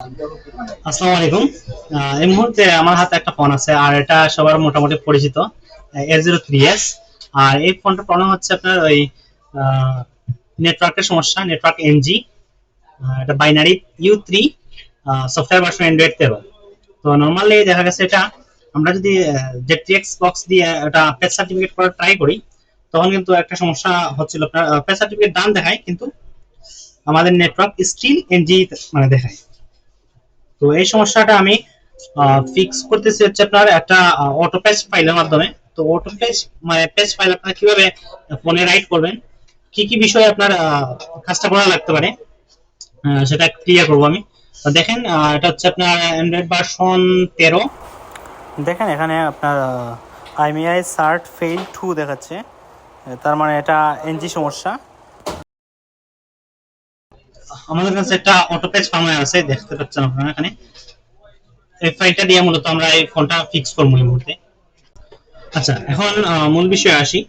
আসসালামু আলাইকুম। এই মুহূর্তে আমার হাতে একটা ফোন আছে, আর এটা সবার মোটামুটি পরিচিত A037F। আর এই ফোনটার প্রবলেম হচ্ছে আপনার ওই নেটওয়ার্কের সমস্যা, নেটওয়ার্ক এনজি। এটা binary U3, software version Android 13। তো নর্মালি দেখা গেছে এটা আমরা যদি জেট্রিএক্স বক্স দিয়ে এটা পেজ সার্টিফিকেট করার ট্রাই করি, তখন কিন্তু একটা সমস্যা হচ্ছিল। আপনার পেজ সার্টিফিকেট ডান দেখায়, কিন্তু আমাদের নেটওয়ার্ক স্টিল এনজি মানে দেখায়। তো এই সমস্যাটা আমি ফিক্স করতেছি হচ্ছে আপনার একটা অটো পেজ ফাইলের মাধ্যমে। তো অটো পেজ মানে পেজ ফাইল আপনারা কিভাবে ফোনে রাইট করবেন, কি কি বিষয়ে আপনার কাজটা করা লাগতে পারে, সেটা ক্লিয়ার করবো আমি। তো দেখেন, এটা হচ্ছে আপনার অ্যান্ড্রয়েড ভার্সন 13। দেখেন এখানে আপনার আইমিআই সার্ট ফেইল 2 দেখাচ্ছে, তার মানে এটা এনজি সমস্যা। আমাদের কাছে একটা অটো পেজ ফার্মওয়্যার আছে, দেখতে পাচ্ছেন আপনারা এখানে। এই ফাইলটা দিয়ে মূলত আমরা এই ফোনটা ফিক্স করবো এই মুহূর্তে। আচ্ছা, এখন মূল বিষয়ে আসি।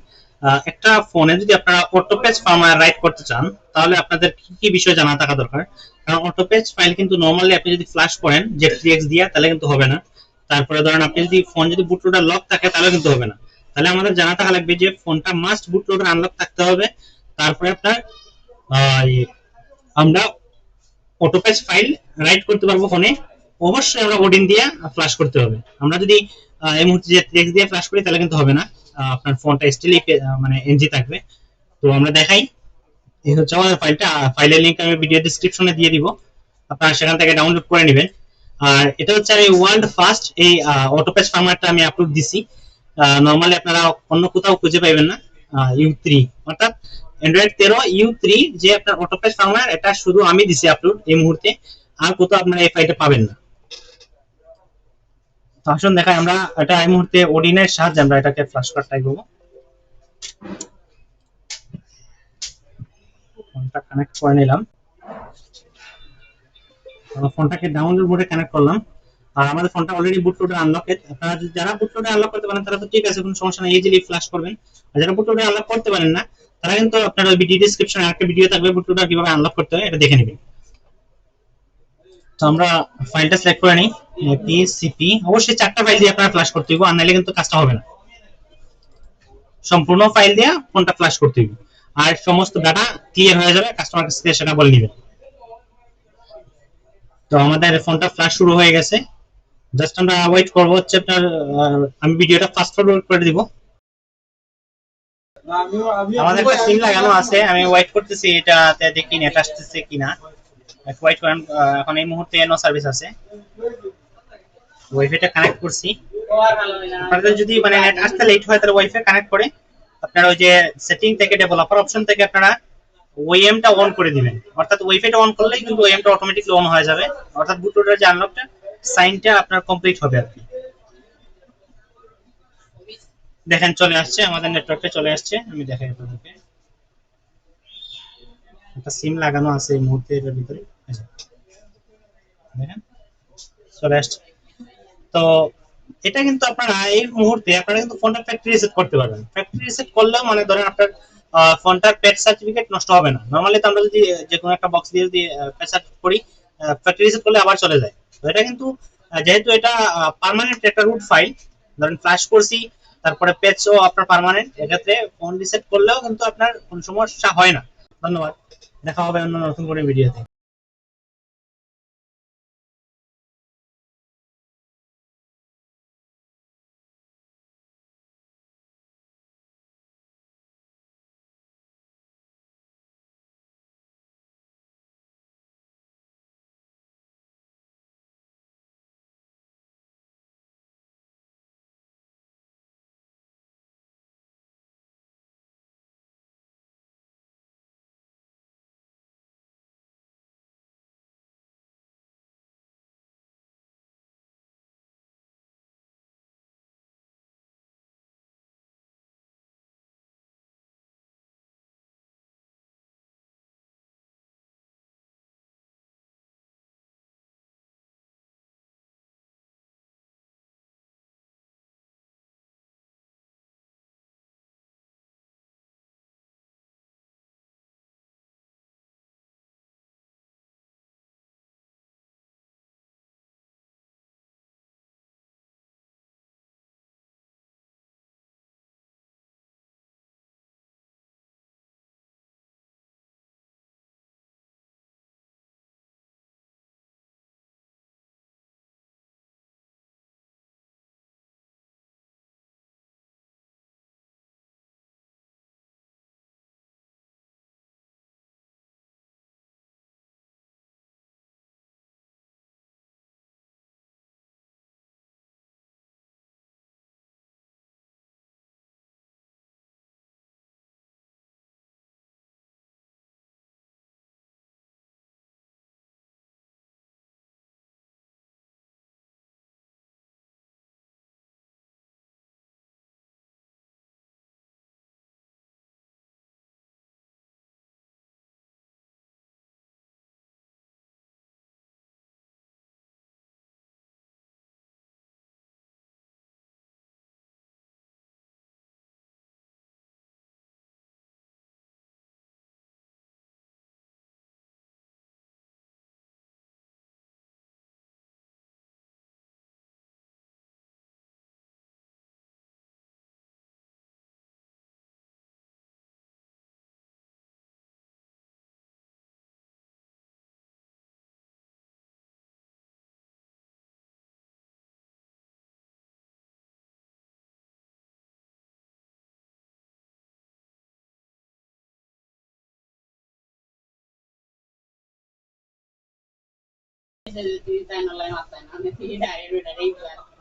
একটা ফোনে যদি আপনারা অটোপেজ ফার্মওয়্যার রাইট করতে চান, তাহলে আপনাদের কি কি বিষয় জানা থাকা দরকার। কারণ অটোপেজ ফাইল কিন্তু নরমালি আপনি যদি ফ্ল্যাশ করেন জেট3এক্স দিয়ে, তাহলে কিন্তু হবে না। তারপরে ধরেন আপনি যদি ফোন যদি বুট লোডার লক থাকে, তাহলে কিন্তু হবে না। তাহলে আমাদের জানা থাকা লাগবে যে ফোনটা মাস্ট বুট লোডার আনলক থাকতে হবে। তারপরে আপনার আমরা অটোপেজ ফাইল রাইট করতে পারবো ফোনে। অবশ্যই আমরা ওডিন দিয়ে ফ্ল্যাশ করতে হবে। আমরা যদি এই মুহূর্তে যে টেক্সট দিয়ে ফ্ল্যাশ করি, তাহলে কিন্তু হবে না। আপনার ফোনটা স্টিল মানে এনজি থাকবে। তো আমরা দেখাই, এই হচ্ছে আমাদের ফাইলটা। ফাইলের লিংক আমি ভিডিও ডেসক্রিপশনে দিয়ে দিব, আপনারা সেখান থেকে ডাউনলোড করে নেবেন। আর এটা হচ্ছে আমি ওয়ার্ল্ড ফার্স্ট এই অটোপেজ ফরম্যাটটা আমি আপলোড দিছি। নরমালি আপনারা অন্য কোথাও খুঁজে পাবেন না। U3 অর্থাৎ অ্যান্ড্রয়েড 13 U3 যে আপনার অটোপেজ ফার্মওয়্যার, এটা শুধু আমি দিছি আপলোড এই মুহূর্তে। আর কোথাও আপনারা এই ফাইলটা পাবেন না। তো আসুন দেখাই, আমরা এটা এই মুহূর্তে ওডিনের সাহায্যে আমরা এটাকে ফ্ল্যাশ করার ট্রাই করবো। ফোনটা কানেক্ট করে নিলাম, ফোনটাকে ডাউনলোড মোডে কানেক্ট করলাম। আর আমাদের ফোনটা অলরেডি বুট লোডার আনলকেড। আপনারা যারা বুট লোডার আনলক করতে পারেন, তারা তো ঠিক আছে, কোনো সমস্যা নেই, ইজিলি ফ্ল্যাশ করবেন। আর যারা বুট লোডার আনলক করতে পারেন না, তারা কিন্তু আপনার ওই ভিডিও ডেসক্রিপশনে একটা ভিডিও থাকবে বুট লোডার কিভাবে আনলক করতে হয়, এটা দেখে নেবেন। তো আমরা ফাইলটা সিলেক্ট করে নিই, পিসিপি। অবশ্যই 4টা ফাইল দিয়ে আপনারা ফ্ল্যাশ করতে হবে, আর নাহলে কিন্তু কাজটা হবে না। সম্পূর্ণ ফাইল দিয়ে ফোনটা ফ্ল্যাশ করতে হবে, আর সমস্ত ডাটা ক্লিয়ার হয়ে যাবে, কাস্টমার কাছ থেকে সেটা বলে নেবেন। তো আমাদের ফোনটা ফ্ল্যাশ শুরু হয়ে গেছে। জাস্ট আমরা ওয়েট করবো হচ্ছে আপনার, আমি ভিডিওটা ফাস্ট ফরওয়ার্ড করে দিব। আমাদের একটা সিম লাগানো আছে, আমি ওয়েট করতেছি এটাতে দেখি নেট আসতেছে কিনা। একটু ওয়েট করেন। এখন এই মুহূর্তে নো সার্ভিস আছে। ওয়াইফাইটা কানেক্ট করছি। আপনাদের যদি মানে নেট আসতে লেট হয়, তাহলে ওয়াইফাই কানেক্ট করে আপনারা ওই যে সেটিং থেকে ডেভেলপার অপশন থেকে আপনারা ওএমটা অন করে দিবেন। অর্থাৎ ওয়াইফাইটা অন করলেই কিন্তু ওএমটা অটোমেটিকলি অন হয়ে যাবে। অর্থাৎ বুটলোডের যে আনলকটা সাইনটা আপনার কমপ্লিট হবে আর কি। দেখেন চলে আসছে, আমাদের নেটওয়ার্কে চলে আসছে। আমি দেখাই আপনাদেরকে, একটা সিম লাগানো আছে এই মুহূর্তে এটার ভিতরে। আচ্ছা, দেখেন চলে আসছে। তো এটা কিন্তু আপনারা এই মুহূর্তে আপনারা কিন্তু ফোনটা ফ্যাক্টরি রিসেট করতে পারবেন। ফ্যাক্টরি রিসেট করলেও মানে ধরেন আপনার ফোনটার পেজ সার্টিফিকেট নষ্ট হবে না। নরমালি তো আমরা যদি যে কোনো একটা বক্স দিয়ে যদি পেজ সার্টিফিকেট করি, ফ্যাক্টরি রিসেট করলে আবার চলে যায়। তো এটা কিন্তু যেহেতু এটা পার্মানেন্ট একটা রুট ফাইল, ধরেন ফ্ল্যাশ করছি, তারপরে পেজও আপনার পার্মানেন্ট, এক্ষেত্রে ফোন রিসেট করলেও কিন্তু আপনার কোনো সমস্যা হয় না। ধন্যবাদ, দেখা হবে অন্য নতুন করে ভিডিওতে।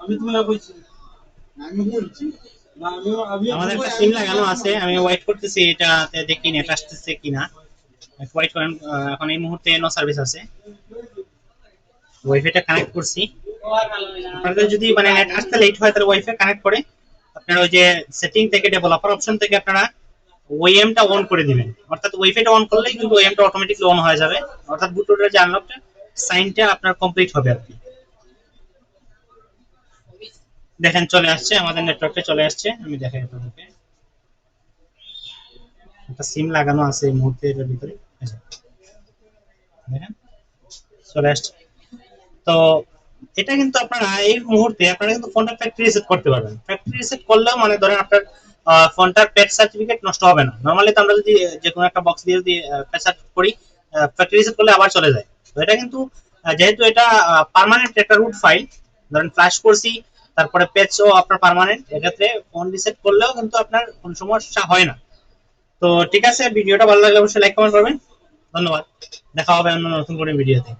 আমি তোমাকে বলছি আমি বলছি না আমাদের একটা সিম লাগানো আছে, আমি ওয়েট করতেছি এটাতে দেখি নেট আসতেছে কিনা। ওয়েট করেন, এখন এই মুহূর্তে নো সার্ভিস আছে। ওয়াইফাইটা কানেক্ট করছি। আপনাদের যদি মানে নেট আসতে লেট হয় তাহলে ওয়াইফাই কানেক্ট করে আপনারা ওই যে সেটিং থেকে ডেভেলপার অপশন থেকে আপনারা ওএমটা অন করে দিবেন, অর্থাৎ ওয়াইফাইটা অন করলেই কিন্তু ওএমটা অটোমেটিকলি অন হয়ে যাবে, অর্থাৎ বুটলোডের যে আনলকটা সাইনটা আপনার কমপ্লিট হবে আর কি। দেখেন চলে আসছে, আমাদের নেটওয়ার্কে চলে আসছে, আমি দেখাই আপনাদেরকে। একটা সিম লাগানো আছে এই মুহূর্তে এর ভিতরে, দেখেন চলে আসছে। তো এটা কিন্তু আপনারা এই মুহূর্তে আপনারা কিন্তু ফোনটা ফ্যাক্টরি রিসেট করতে পারবেন। ফ্যাক্টরি রিসেট করলেও মানে ধরেন আপনার ফোনটার প্যাচ সার্টিফিকেট নষ্ট হবে না। নরমালি তো আমরা যদি যে কোনো একটা বক্স দিয়ে যদি প্যাচ সার্টিফিকেট করি, ফ্যাক্টরি রিসেট করলে আবার চলে যায়। তো এটা কিন্তু যেহেতু এটা পার্মানেন্ট একটা রুট ফাইল, ধরেন ফ্ল্যাশ করছি তারপরে প্যাচও আপনার পার্মানেন্ট, এক্ষেত্রে ফোন রিসেট করলেও কিন্তু আপনার কোনো সমস্যা হয় না। তো ঠিক আছে, ভিডিওটা ভালো লাগলে অবশ্যই লাইক কমেন্ট করবেন। ধন্যবাদ, দেখা হবে অন্য নতুন কোনো ভিডিওতে।